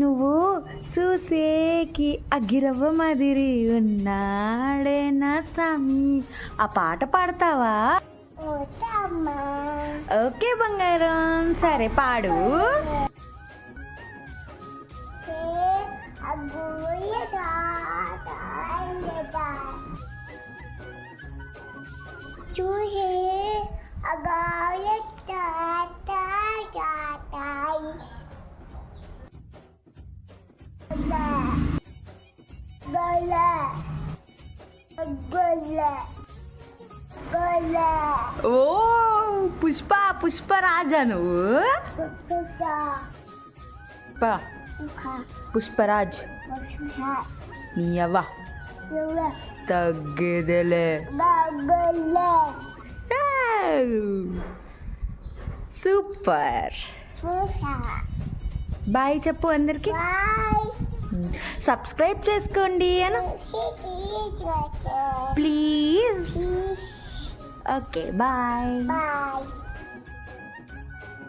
నువ్వు చూసేకి అగిరవ్వ మాదిరి ఉన్నాడే నా సామి. ఆ పాట పాడతావా? ఓకే బంగారం, సరే పాడు. ఓ పుష్పరాజా నువ్వు? పుష్పరాజ్ నీ అవ్వ తగ్గేదేలే. సూపర్. బాయ్ చెప్పు అందరికి. సబ్స్క్రైబ్ చేసుకోండి అను ప్లీజ్. Okay bye.